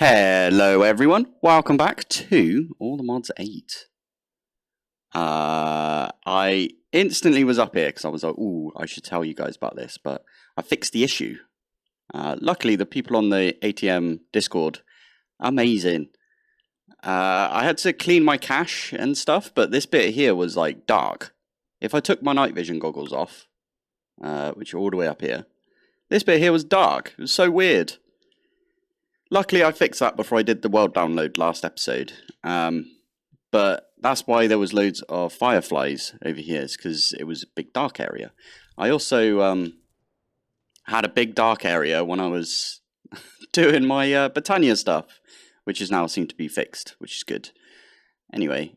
Hello everyone, welcome back to All the Mods 8. I instantly was up here because I was like, ooh, I should tell you guys about this, but I fixed the issue. Luckily, the people on the ATM Discord, amazing. I had to clean my cache and stuff, but this bit here was like dark. If I took my night vision goggles off, which are all the way up here, this bit here was dark. It was so weird. Luckily, I fixed that before I did the world download last episode. But that's why there was loads of fireflies over here, because it was a big dark area. I also had a big dark area when I was doing my Britannia stuff, which is now seemed to be fixed, which is good. Anyway,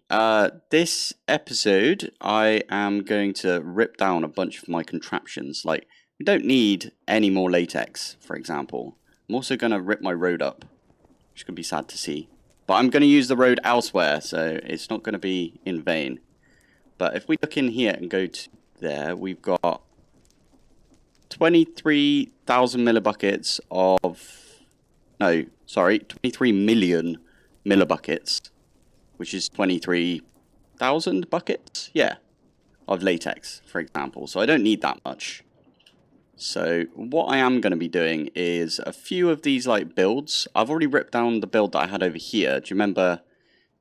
this episode, I am going to rip down a bunch of my contraptions. Like, we don't need any more latex, for example. I'm also going to rip my road up, which is going to be sad to see. But I'm going to use the road elsewhere, so it's not going to be in vain. But if we look in here and go to there, we've got 23,000 millibuckets of... No, sorry, 23 million millibuckets, which is 23,000 buckets? Yeah, of latex, for example. So I don't need that much. So what I am going to be doing is a few of these like builds. I've already ripped down the build that I had over here. Do you remember?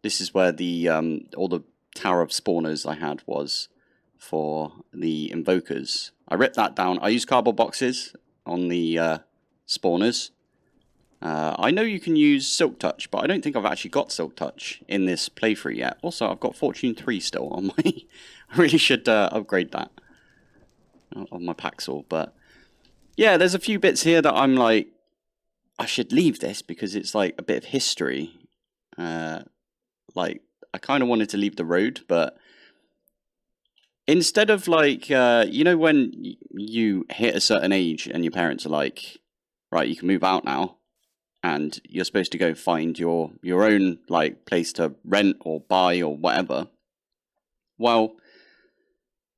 This is where the all the tower of spawners I had was for the invokers. I ripped that down. I used cardboard boxes on the spawners. I know you can use Silk Touch, but I don't think I've actually got Silk Touch in this playthrough yet. Also, I've got Fortune 3 still on my... I really should upgrade that on my Paxel, but... Yeah, there's a few bits here that I'm like, I should leave this because it's like a bit of history. Like, I kind of wanted to leave the road, but instead of like, you know when you hit a certain age and your parents are like, right, you can move out now, and you're supposed to go find your own like place to rent or buy or whatever. Well,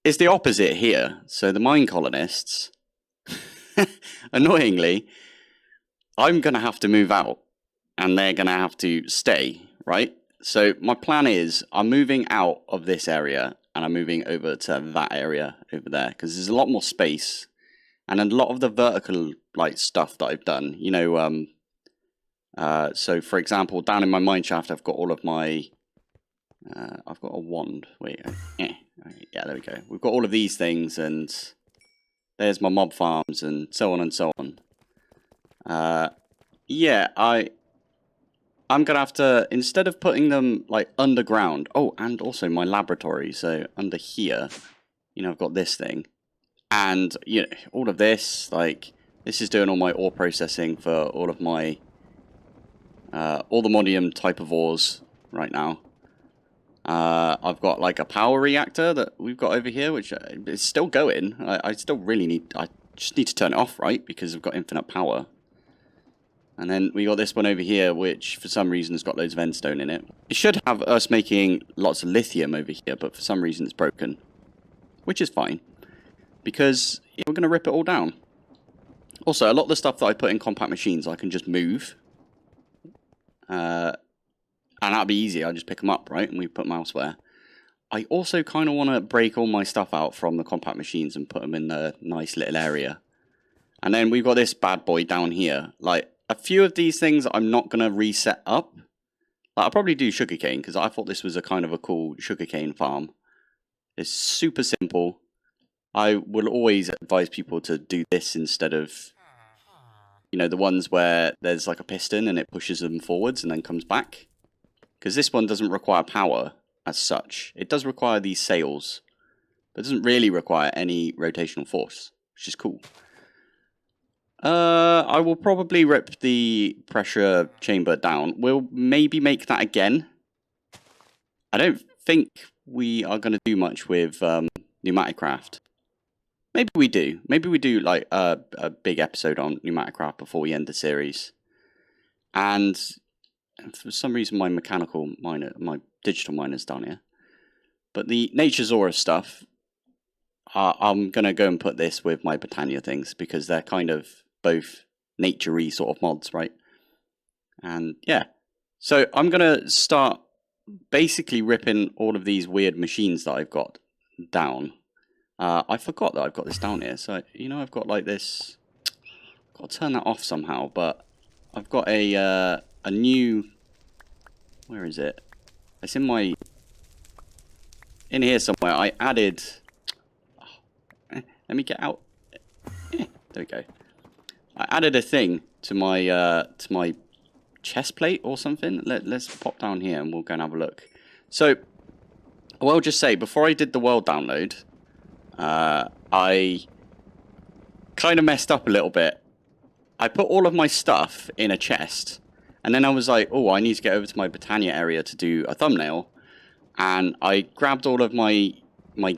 it's the opposite here. So the mine colonists... Annoyingly, I'm going to have to move out and they're going to have to stay, right? So my plan is I'm moving out of this area and I'm moving over to that area over there because there's a lot more space and a lot of the vertical like stuff that I've done, you know, so for example, down in my mine shaft, I've got all of my, I've got a wand, wait, yeah, there we go. We've got all of these things and... There's my mob farms and so on and so on. Yeah, I'm going to have to, instead of putting them like underground, oh, and also my laboratory, so under here, you know, I've got this thing. And, you know, all of this, like, this is doing all my ore processing for all of my, all the modium type of ores right now. I've got like a power reactor that we've got over here, which is still going. I still really need, I just need to turn it off, right? Because we've got infinite power. And then we got this one over here, which for some reason has got loads of endstone in it. It should have us making lots of lithium over here, but for some reason it's broken. Which is fine. Because we're going to rip it all down. Also, a lot of the stuff that I put in compact machines, I can just move. And that'd be easy. I just pick them up, right? And we put them elsewhere. I also kind of want to break all my stuff out from the compact machines and put them in the nice little area. And then we've got this bad boy down here. Like, a few of these things I'm not going to reset up. Like, I'll probably do sugarcane, because I thought this was a kind of a cool sugarcane farm. It's super simple. I will always advise people to do this instead of, you know, the ones where there's like a piston and it pushes them forwards and then comes back. Because this one doesn't require power as such. It does require these sails, but it doesn't really require any rotational force, which is cool. I will probably rip the pressure chamber down. We'll maybe make that again. I don't think we are going to do much with pneumatic craft. Maybe we do. Maybe we do like a big episode on pneumatic craft before we end the series. And for some reason my mechanical miner, my digital miner's down here. But the Nature's Aura stuff, I'm going to go and put this with my Britannia things because they're kind of both nature-y sort of mods, right? And yeah, so I'm going to start basically ripping all of these weird machines that I've got down. I forgot that I've got this down here. So, you know, I've got like this. Got to turn that off somehow, but I've got a new. Where is it? It's in here somewhere. I added. Let me get out. There we go. I added a thing to my chest plate or something. Let's pop down here and we'll go and have a look. So, I will just say, before I did the world download, I kind of messed up a little bit. I put all of my stuff in a chest, and then I was like, oh, I need to get over to my Britannia area to do a thumbnail. And I grabbed all of my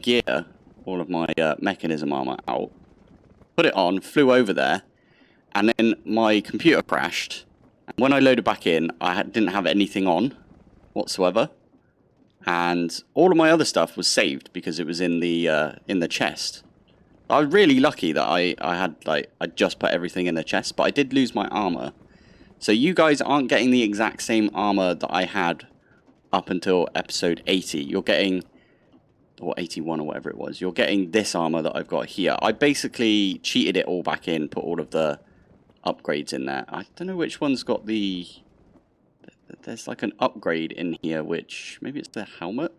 gear, all of my mechanism armor out, put it on, flew over there, and then my computer crashed. And when I loaded back in, I didn't have anything on whatsoever. And all of my other stuff was saved because it was in the chest. I was really lucky that I just put everything in the chest, but I did lose my armor. So you guys aren't getting the exact same armor that I had up until episode 80. You're getting, or 81 or whatever it was, you're getting this armor that I've got here. I basically cheated it all back in, put all of the upgrades in there. I don't know which one's got the... There's like an upgrade in here, which... Maybe it's the helmet?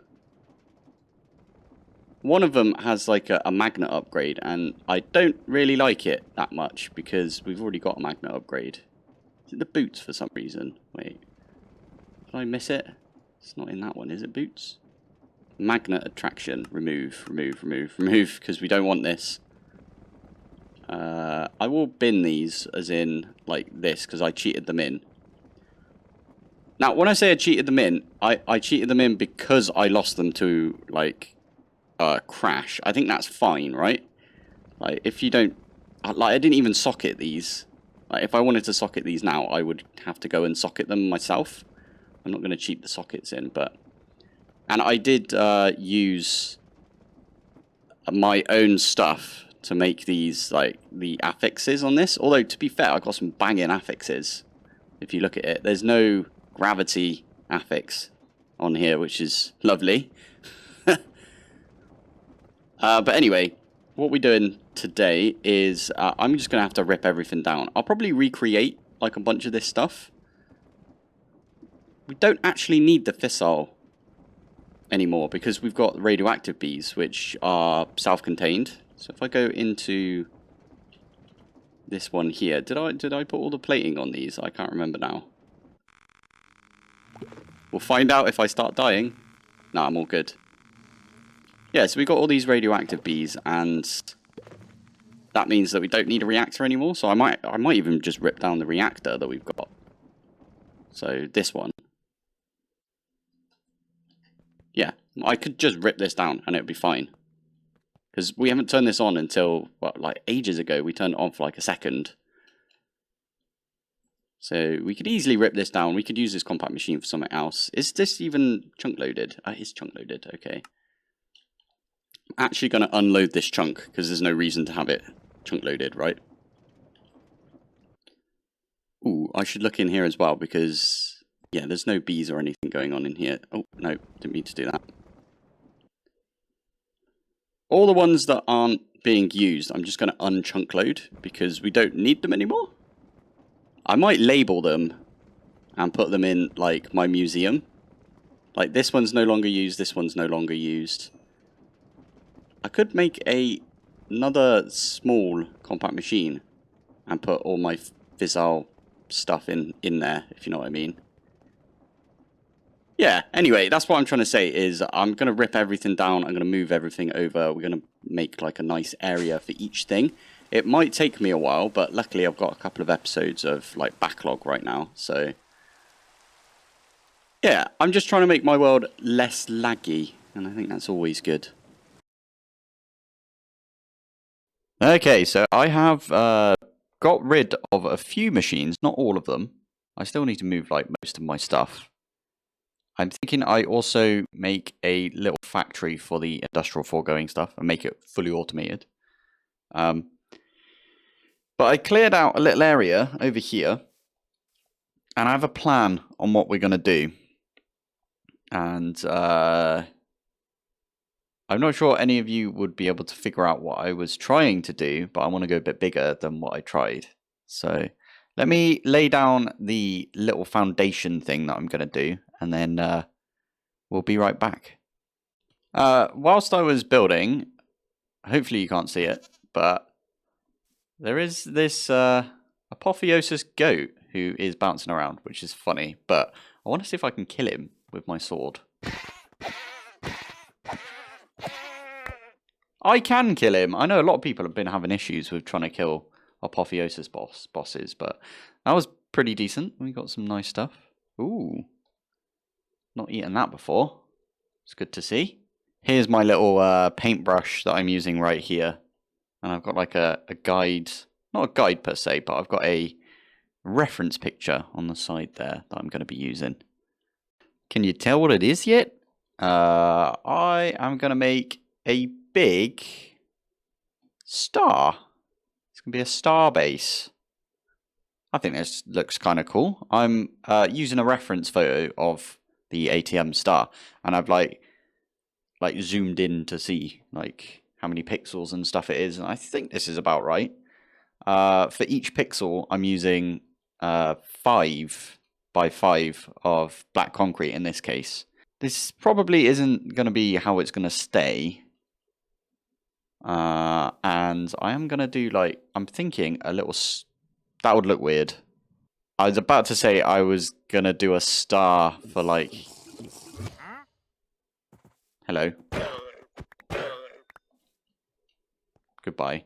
One of them has like a magnet upgrade, and I don't really like it that much because we've already got a magnet upgrade. Is it the boots for some reason? Wait. Did I miss it? It's not in that one, is it boots? Magnet attraction. Remove, because we don't want this. I will bin these as in like this because I cheated them in. Now, when I say I cheated them in, I cheated them in because I lost them to like crash. I think that's fine, right? Like, if you don't... Like, I didn't even socket these. Like, if I wanted to socket these now, I would have to go and socket them myself. I'm not going to cheat the sockets in, but... And I did use my own stuff to make these, like, the affixes on this. Although, to be fair, I got some banging affixes. If you look at it, there's no gravity affix on here, which is lovely. But anyway, what we're doing today is I'm just going to have to rip everything down. I'll probably recreate like a bunch of this stuff. We don't actually need the fissile anymore because we've got radioactive bees, which are self-contained. So if I go into this one here, did I put all the plating on these? I can't remember now. We'll find out if I start dying. No, I'm all good. Yeah, so we've got all these radioactive bees, and that means that we don't need a reactor anymore. So I might even just rip down the reactor that we've got. So this one. Yeah, I could just rip this down and it would be fine. Because we haven't turned this on until, what, like ages ago. We turned it on for like a second. So we could easily rip this down. We could use this compact machine for something else. Is this even chunk loaded? It's chunk loaded, okay. I'm actually going to unload this chunk because there's no reason to have it chunk loaded, right? Ooh, I should look in here as well because, yeah, there's no bees or anything going on in here. Oh, no, didn't mean to do that. All the ones that aren't being used, I'm just going to unchunk load because we don't need them anymore. I might label them and put them in, like, my museum. Like, this one's no longer used, this one's no longer used. I could make another small compact machine and put all my fissile stuff in there, if you know what I mean. Yeah, anyway, that's what I'm trying to say is I'm going to rip everything down. I'm going to move everything over. We're going to make like a nice area for each thing. It might take me a while, but luckily I've got a couple of episodes of like backlog right now. So yeah, I'm just trying to make my world less laggy, and I think that's always good. Okay, so I have got rid of a few machines, not all of them. I still need to move like most of my stuff. I'm thinking I also make a little factory for the industrial foregoing stuff and make it fully automated. But I cleared out a little area over here. And I have a plan on what we're going to do. And I'm not sure any of you would be able to figure out what I was trying to do, but I want to go a bit bigger than what I tried. So let me lay down the little foundation thing that I'm going to do, and then we'll be right back. Whilst I was building, hopefully you can't see it, but there is this apotheosis goat who is bouncing around, which is funny, but I want to see if I can kill him with my sword. I can kill him. I know a lot of people have been having issues with trying to kill apotheosis bosses, but that was pretty decent. We got some nice stuff. Ooh. Not eaten that before. It's good to see. Here's my little paintbrush that I'm using right here. And I've got like a guide. Not a guide per se, but I've got a reference picture on the side there that I'm going to be using. Can you tell what it is yet? I am going to make a big star. It's going to be a star base. I think this looks kind of cool. I'm using a reference photo of the ATM star, and I've like zoomed in to see like how many pixels and stuff it is, and I think this is about right. For each pixel, I'm using 5 by 5 of black concrete in this case. This probably isn't going to be how it's going to stay. And I am going to do like, I'm thinking a little, that would look weird. I was about to say I was going to do a star for like, hello. Goodbye.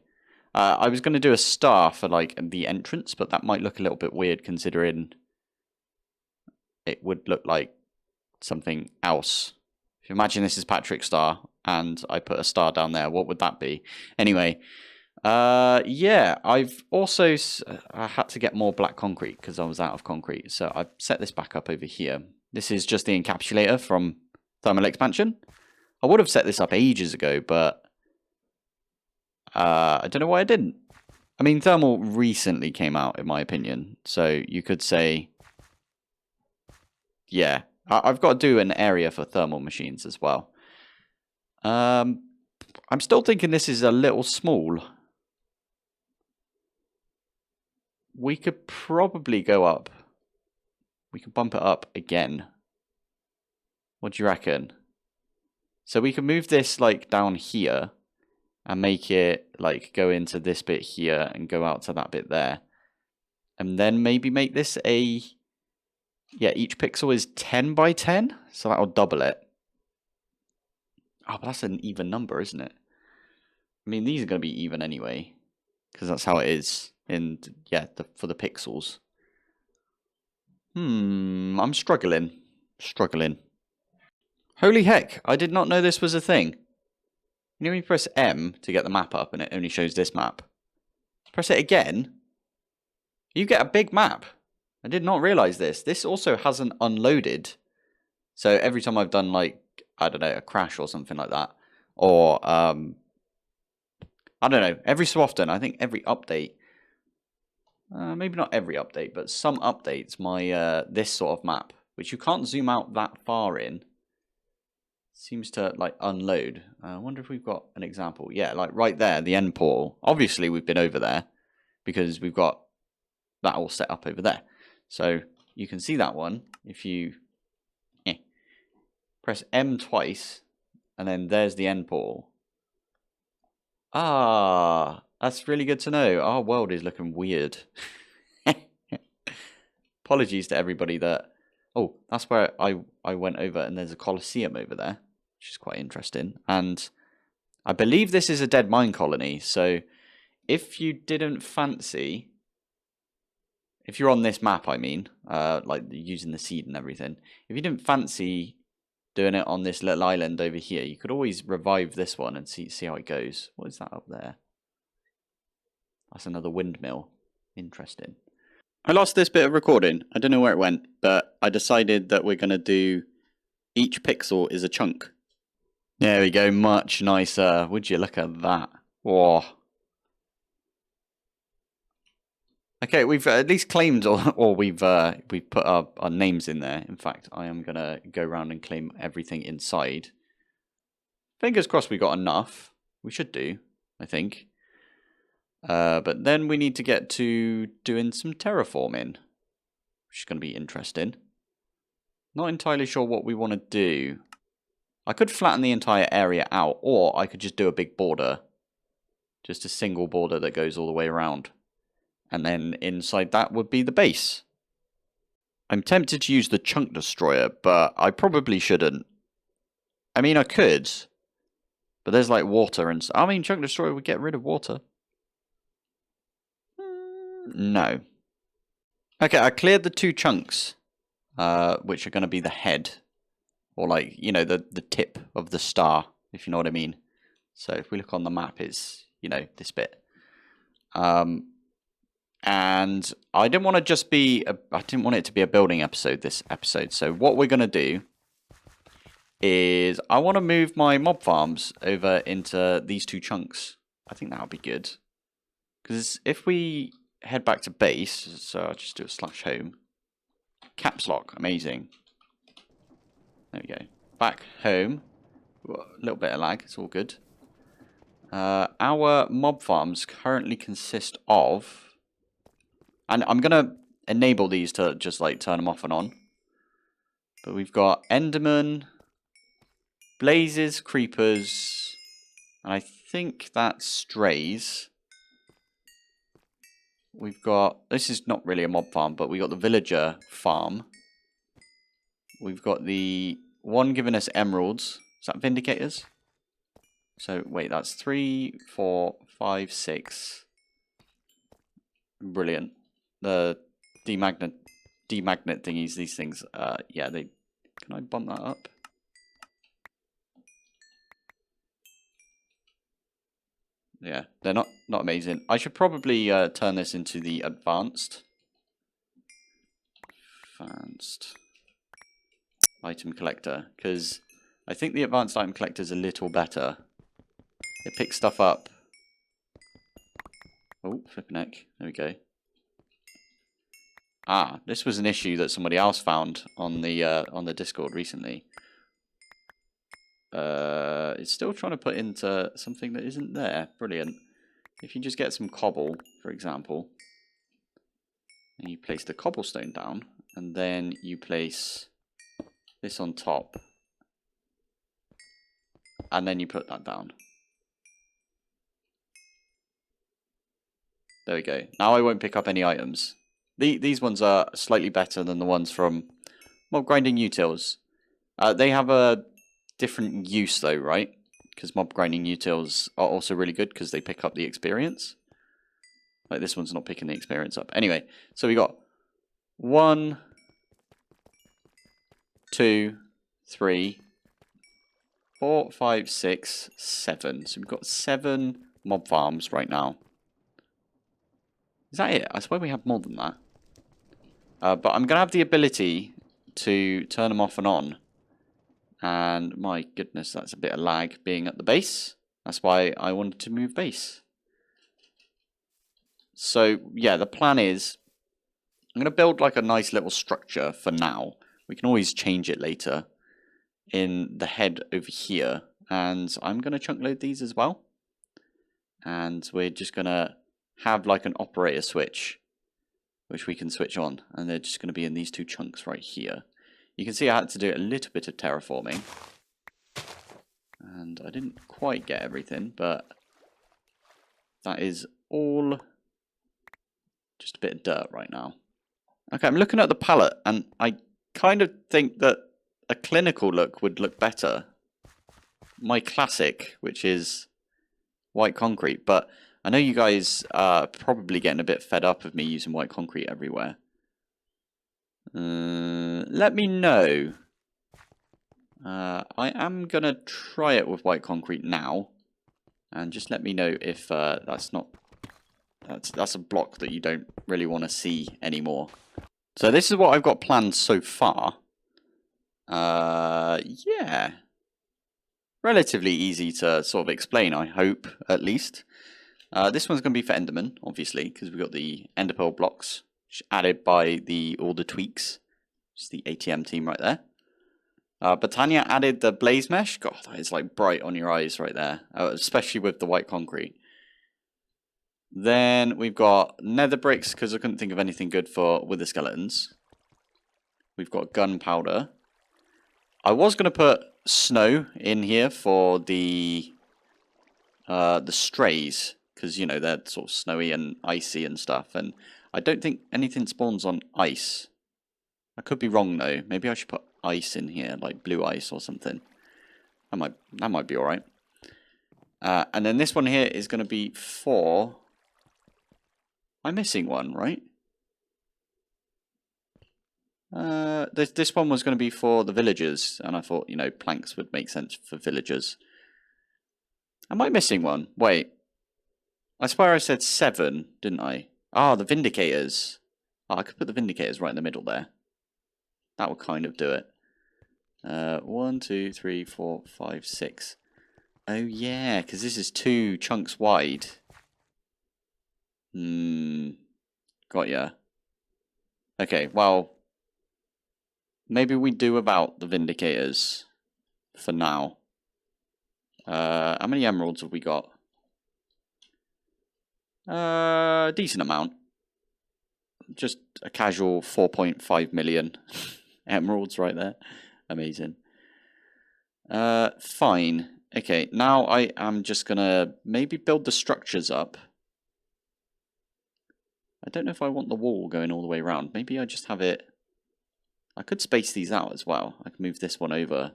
I was going to do a star for like the entrance, but that might look a little bit weird considering it would look like something else. If you imagine this is Patrick's star and I put a star down there, what would that be? Anyway, yeah, I've also I had to get more black concrete because I was out of concrete. So I've set this back up over here. This is just the encapsulator from thermal expansion. I would have set this up ages ago, but I don't know why I didn't. I mean, thermal recently came out, in my opinion. So you could say, yeah, I've got to do an area for thermal machines as well. I'm still thinking this is a little small. We could probably go up. We could bump it up again. What do you reckon? So we can move this like down here and make it like go into this bit here and go out to that bit there. And then maybe make this a, yeah, each pixel is 10 by 10. So that'll double it. Oh, but that's an even number, isn't it? I mean, these are going to be even anyway, because that's how it is in, yeah, for the pixels. I'm struggling. Holy heck, I did not know this was a thing. You know when you press M to get the map up and it only shows this map? Press it again, you get a big map. I did not realize this. This also hasn't unloaded. So every time I've done like, I don't know, a crash or something like that, or I don't know, every so often, I think every update, maybe not every update, but some updates, my this sort of map, which you can't zoom out that far in, seems to like unload. I wonder if we've got an example. Yeah, like right there, the end portal. Obviously, we've been over there because we've got that all set up over there. So you can see that one if you press M twice, and then there's the end portal. Ah, that's really good to know. Our world is looking weird. Apologies to everybody that... Oh, that's where I went over, and there's a Colosseum over there, which is quite interesting. And I believe this is a dead mine colony, so if you didn't fancy... If you're on this map, I mean, like using the seed and everything, if you didn't fancy doing it on this little island over here, you could always revive this one and see how it goes. What is that up there? That's another windmill. Interesting. I lost this bit of recording. I don't know where it went, but I decided that we're going to do each pixel is a chunk. There we go. Much nicer. Would you look at that? Whoa. Okay, we've at least claimed, or we've put our names in there. In fact, I am gonna go around and claim everything inside. Fingers crossed we got enough. We should do, I think. But then we need to get to doing some terraforming, which is going to be interesting. Not entirely sure what we want to do. I could flatten the entire area out, or I could just do a big border. Just a single border that goes all the way around. And then inside that would be the base. I'm tempted to use the chunk destroyer, but I probably shouldn't. I mean, I could. But there's like water and I mean, chunk destroyer would get rid of water. No. Okay, I cleared the 2 chunks, which are going to be the head. Or like, you know, the tip of the star, if you know what I mean. So if we look on the map, it's, you know, this bit. And I didn't want to just be, I didn't want it to be a building episode, this episode. So what we're going to do is I want to move my mob farms over into these 2 chunks. I think that'll be good. Because if we head back to base, so I'll just do a /home. Caps lock, amazing. There we go. Back home. A little bit of lag, it's all good. Our mob farms currently consist of... And I'm going to enable these to just like turn them off and on. But we've got Enderman, Blazes, Creepers, and I think that's Strays. We've got, this is not really a mob farm, but we got the Villager farm. We've got the one giving us emeralds. Is that Vindicators? So, wait, that's 3, 4, 5, 6. Brilliant. The demagnet thingies, these things, yeah, they... Can I bump that up? Yeah, they're not amazing. I should probably turn this into the advanced item collector, because I think the advanced item collector is a little better. It picks stuff up. Oh, flipping heck. There we go. Ah, this was an issue that somebody else found on the Discord recently. It's still trying to put into something that isn't there. Brilliant. If you just get some cobble, for example, and you place the cobblestone down, and then you place this on top, and then you put that down. There we go. Now I won't pick up any items. These ones are slightly better than the ones from mob grinding utils. They have a different use though, right? Because mob grinding utils are also really good because they pick up the experience. Like this one's not picking the experience up. Anyway, so we got 1, 2, 3, 4, 5, 6, 7. So we've got 7 mob farms right now. Is that it? I swear we have more than that. But I'm going to have the ability to turn them off and on. And my goodness, that's a bit of lag being at the base. That's why I wanted to move base. So, yeah, the plan is I'm going to build like a nice little structure for now. We can always change it later in the head over here. And I'm going to chunk load these as well. And we're just going to have like an operator switch, which we can switch on. And they're just going to be in these 2 chunks right here. You can see I had to do a little bit of terraforming. And I didn't quite get everything, but that is all just a bit of dirt right now. Okay, I'm looking at the palette, and I kind of think that a clinical look would look better. My classic, which is white concrete, but I know you guys are probably getting a bit fed up of me using white concrete everywhere. Let me know. I am going to try it with white concrete now. And just let me know if that's a block that you don't really want to see anymore. So this is what I've got planned so far. Yeah. Relatively easy to sort of explain, I hope, at least. This one's going to be for Enderman, obviously, because we've got the Ender Pearl blocks added by all the tweaks. It's the ATM team right there. Botania added the blaze mesh. God, that is like bright on your eyes right there, especially with the white concrete. Then we've got nether bricks, because I couldn't think of anything good for wither skeletons. We've got gunpowder. I was going to put snow in here for the strays, because, you know, they're sort of snowy and icy and stuff, and I don't think anything spawns on ice. I could be wrong, though. Maybe I should put ice in here, like blue ice or something. That might be alright. And then this one here is going to be for... I'm missing one, right? This one was going to be for the villagers, and I thought, you know, planks would make sense for villagers. Am I missing one? Wait. I swear I said 7, didn't I? Ah, the Vindicators. Oh, I could put the Vindicators right in the middle there. That would kind of do it. 1, 2, 3, 4, 5, 6. Oh, yeah, because this is 2 chunks wide. Got ya. Okay, well, maybe we do about the Vindicators for now. How many emeralds have we got? Decent amount. Just a casual 4.5 million emeralds right there. Amazing. Fine. Okay, now I am just gonna maybe build the structures up. I don't know if I want the wall going all the way around. Maybe I just have it... I could space these out as well. I can move this one over.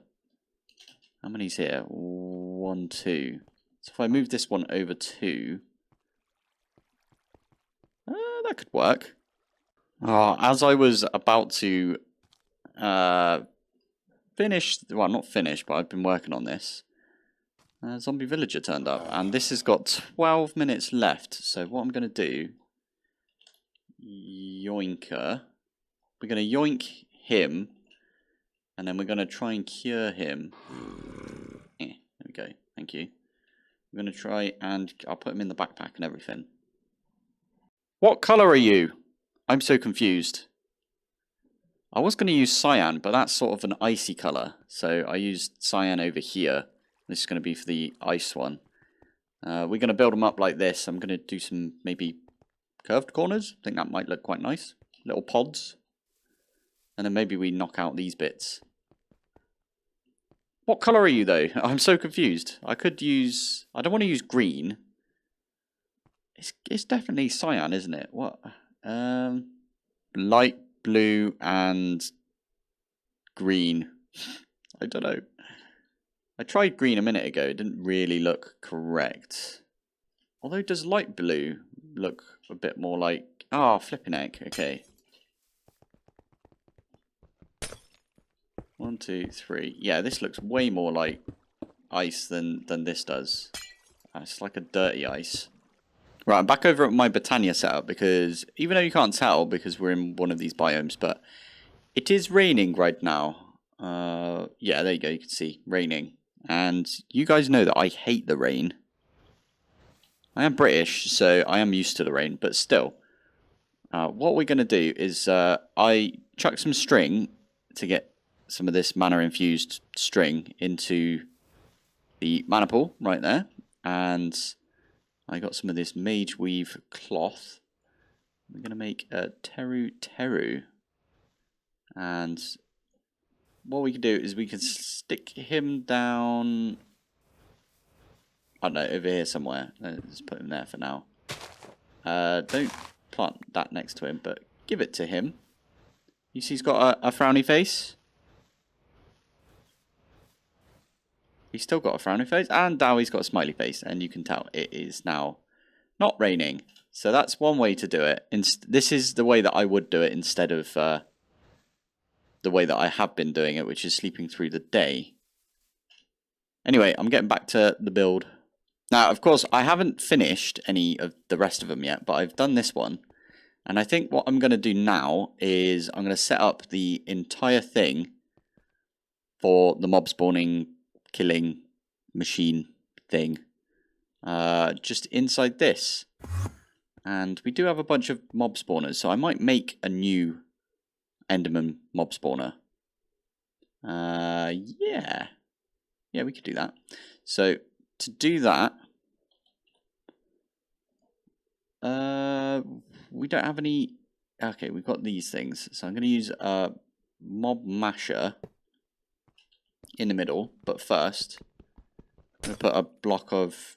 How many's here? 1, 2. So if I move this one over 2... that could work. Oh, as I was about to finish... Well, not finish, but I've been working on this. Zombie villager turned up. And this has got 12 minutes left. So what I'm going to do... Yoinker. We're going to yoink him, and then we're going to try and cure him. There we go. Thank you. We're going to try and... I'll put him in the backpack and everything. What colour are you? I'm so confused. I was going to use cyan, but that's sort of an icy colour. So I used cyan over here. This is going to be for the ice one. We're going to build them up like this. I'm going to do some maybe... curved corners. I think that might look quite nice. Little pods. And then maybe we knock out these bits. What colour are you though? I'm so confused. I could use... I don't want to use green. It's definitely cyan, isn't it? What? Light blue and green. I don't know. I tried green a minute ago. It didn't really look correct. Although does light blue look a bit more like... Oh, flipping egg. Okay. 1, 2, 3. Yeah, this looks way more like ice than this does. It's like a dirty ice. Right, I'm back over at my Botania setup because even though you can't tell because we're in one of these biomes, but it is raining right now. Yeah, there you go. You can see raining. And you guys know that I hate the rain. I am British, so I am used to the rain, but still. What we're going to do is I chuck some string to get some of this mana-infused string into the mana pool right there. And I got some of this mage weave cloth. We're going to make a teru. And what we can do is we can stick him down... I don't know, over here somewhere. Let's put him there for now. Don't plant that next to him, but give it to him. You see he's got a frowny face? He's still got a frowny face, and now he's got a smiley face, and you can tell it is now not raining. So that's one way to do it. This is the way that I would do it instead of the way that I have been doing it, which is sleeping through the day. Anyway, I'm getting back to the build. Now, of course, I haven't finished any of the rest of them yet, but I've done this one. And I think what I'm going to do now is I'm going to set up the entire thing for the mob spawning, killing, machine thing. just inside this. And we do have a bunch of mob spawners, so I might make a new Enderman mob spawner. Yeah. Yeah, we could do that. So, to do that, we don't have any... Okay, we've got these things. So I'm going to use a mob masher in the middle, but first, I'm going to put a block of...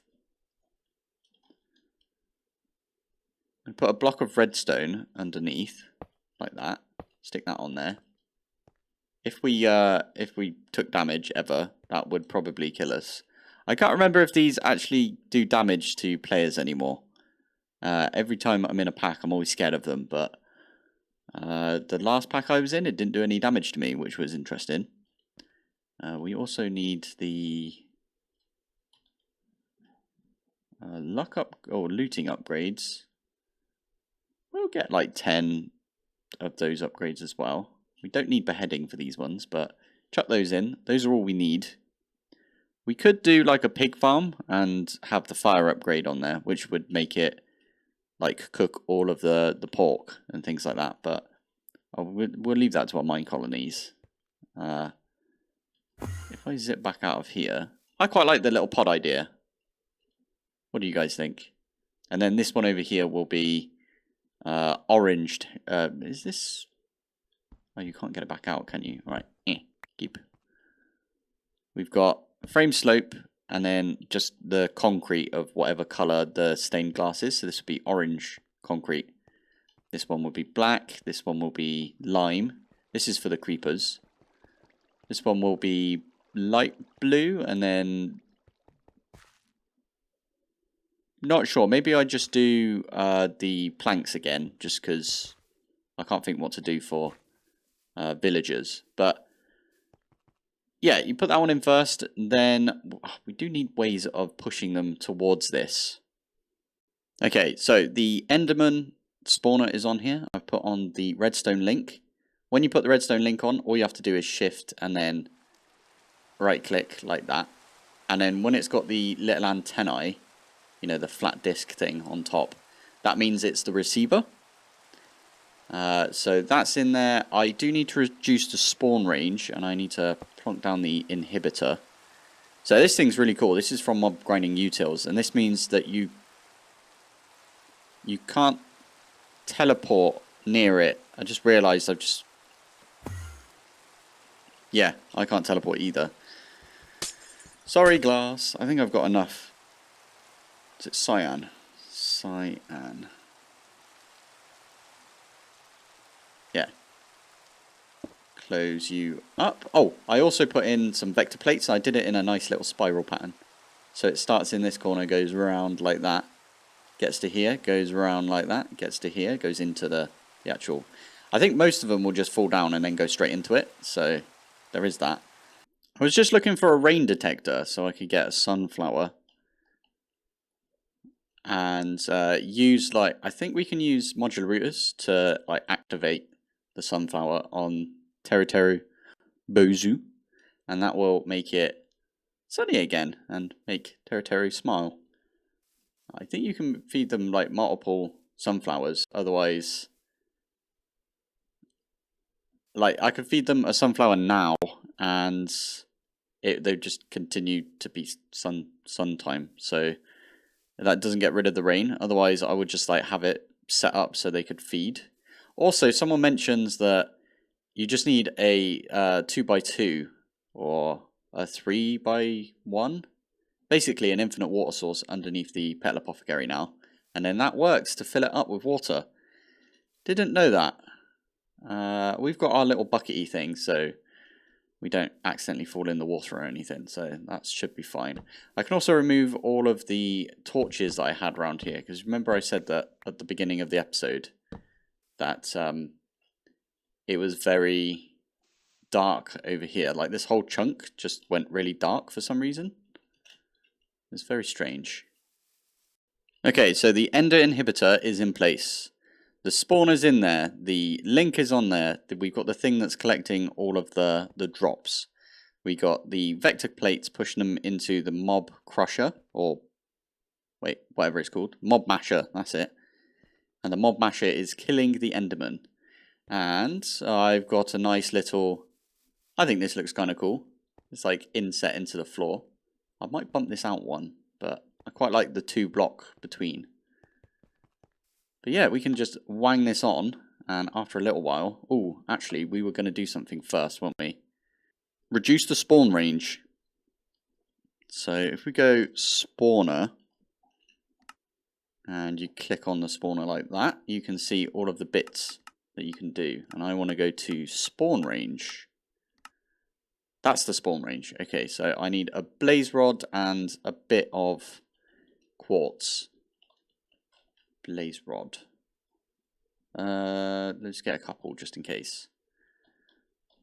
redstone underneath, like that. Stick that on there. If we took damage ever, that would probably kill us. I can't remember if these actually do damage to players anymore. Every time I'm in a pack, I'm always scared of them, but the last pack I was in, it didn't do any damage to me, which was interesting. We also need the luck up or looting upgrades. We'll get like 10 of those upgrades as well. We don't need beheading for these ones, but chuck those in. Those are all we need. We could do like a pig farm and have the fire upgrade on there, which would make it like cook all of the pork and things like that. But we'll leave that to our mine colonies. If I zip back out of here, I quite like the little pod idea. What do you guys think? And then this one over here will be oranged. Is this... Oh, you can't get it back out, can you? All right, keep. We've got frame slope and then just the concrete of whatever color the stained glass is. So this would be orange concrete. This one will be black. This one will be lime. This is for the creepers. This one will be light blue and then... Not sure. Maybe I just do the planks again just because I can't think what to do for... villagers, but yeah, you put that one in first. Then we do need ways of pushing them towards this. Okay, so the Enderman spawner is on here. I've put on the redstone link. When you put the redstone link on, all you have to do is shift and then right click like that, and then when it's got the little antennae, you know, the flat disc thing on top, that means it's the receiver. So that's in there. I do need to reduce the spawn range, and I need to plonk down the inhibitor. So this thing's really cool. This is from Mob Grinding Utils, and this means that you can't teleport near it. I just realised I've just... Yeah, I can't teleport either. Sorry, glass. I think I've got enough. Is it cyan? Cyan. Yeah. Close you up. Oh, I also put in some vector plates. I did it in a nice little spiral pattern. So it starts in this corner, goes around like that, gets to here, goes around like that, gets to here, goes into the actual... I think most of them will just fall down and then go straight into it. So there is that. I was just looking for a rain detector so I could get a sunflower. And use, like, I think we can use modular routers to, like, activate the sunflower on Teru Bozu, and that will make it sunny again and make Teru smile. I think you can feed them like multiple sunflowers, otherwise, like, I could feed them a sunflower now and they just continue to be sun time, so that doesn't get rid of the rain. Otherwise I would just like have it set up so they could feed. Also, someone mentions that you just need a 2x2 or a 3x1. Basically an infinite water source underneath the petal apothecary now. And then that works to fill it up with water. Didn't know that. We've got our little buckety thing, so we don't accidentally fall in the water or anything. So that should be fine. I can also remove all of the torches that I had around here. Because remember I said that at the beginning of the episode that it was very dark over here. Like this whole chunk just went really dark for some reason. It's very strange. Okay, so the ender inhibitor is in place. The spawner's in there. The link is on there. We've got the thing that's collecting all of the drops. We got the vector plates pushing them into the mob crusher, or wait, whatever it's called, Mob Masher, that's it. And the Mob Masher is killing the Enderman. And I've got a nice little, I think this looks kind of cool. It's like inset into the floor. I might bump this out one, but I quite like the 2 block between. But yeah, we can just wang this on, and after a little while... Oh, actually, we were going to do something first, weren't we? Reduce the spawn range. So if we go spawner, and you click on the spawner like that, you can see all of the bits that you can do. And I want to go to spawn range. That's the spawn range. Okay, so I need a blaze rod and a bit of quartz. Blaze rod. Let's get a couple just in case.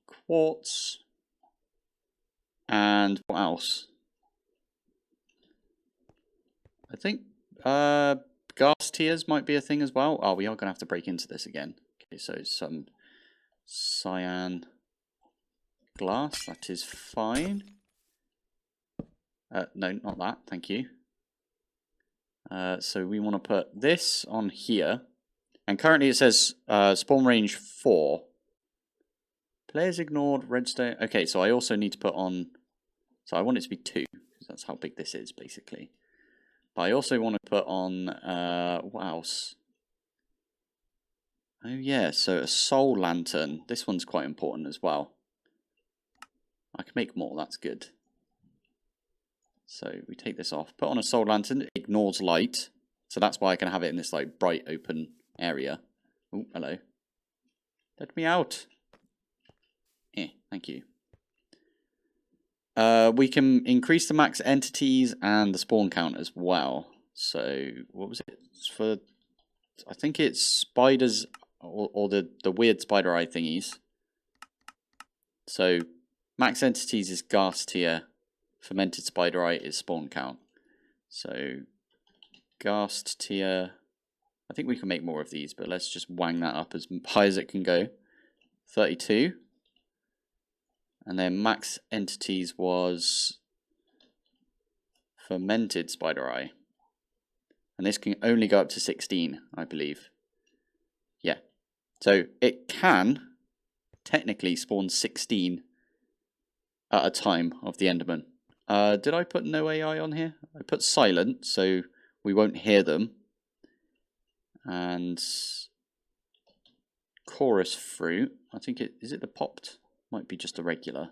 Quartz. And what else? I think gas tiers might be a thing as well. Oh, we are going to have to break into this again. Okay, so some cyan glass. That is fine. No, not that. Thank you. So we want to put this on here. And currently it says spawn range 4. Players ignored redstone. Okay, so I also need to put on... So I want it to be 2, because that's how big this is, basically. But I also want to put on... what else? Oh yeah, so a soul lantern. This one's quite important as well. I can make more, that's good. So we take this off, put on a soul lantern, it ignores light. So that's why I can have it in this like bright open area. Oh, hello. Let me out. Thank you. We can increase the max entities and the spawn count as well. So what was it? It's for, I think it's spiders or the weird spider eye thingies. So max entities is gas tier. Fermented spider eye is spawn count. So ghast tier. I think we can make more of these, but let's just wang that up as high as it can go. 32. And then max entities was fermented spider eye. And this can only go up to 16, I believe. Yeah. So it can technically spawn 16 at a time of the Enderman. Did I put no AI on here? I put silent, so we won't hear them. And chorus fruit. I think is it the popped? Might be just a regular.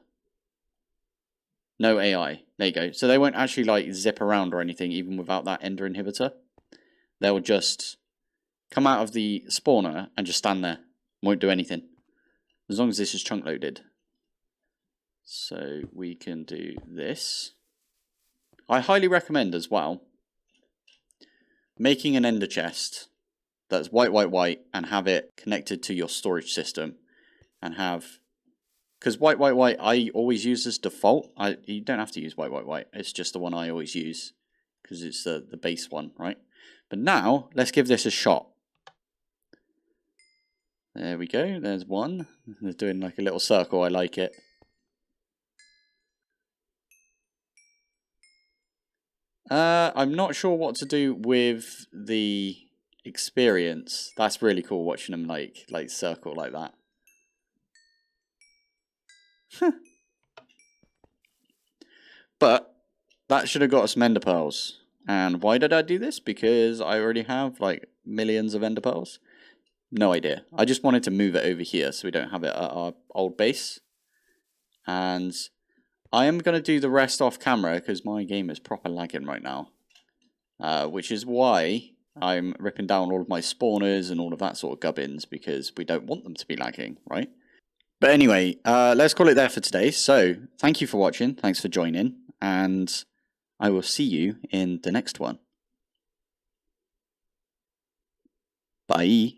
No AI. There you go. So they won't actually like zip around or anything, even without that ender inhibitor. They'll just come out of the spawner and just stand there. Won't do anything. As long as this is chunk loaded. So we can do this. I highly recommend as well making an ender chest that's white, and have it connected to your storage system. And have... Because white, I always use as default. You don't have to use white. It's just the one I always use. Because it's the base one, right? But now, let's give this a shot. There we go. There's one. It's doing like a little circle. I like it. I'm not sure what to do with the experience. That's really cool watching them like circle like that. But that should have got us some ender pearls. And why did I do this? Because I already have like millions of ender pearls. No idea. I just wanted to move it over here so we don't have it at our old base. And I am going to do the rest off camera because my game is proper lagging right now. Which is why I'm ripping down all of my spawners and all of that sort of gubbins, because we don't want them to be lagging, right? But anyway, let's call it there for today. So, thank you for watching. Thanks for joining. And I will see you in the next one. Bye.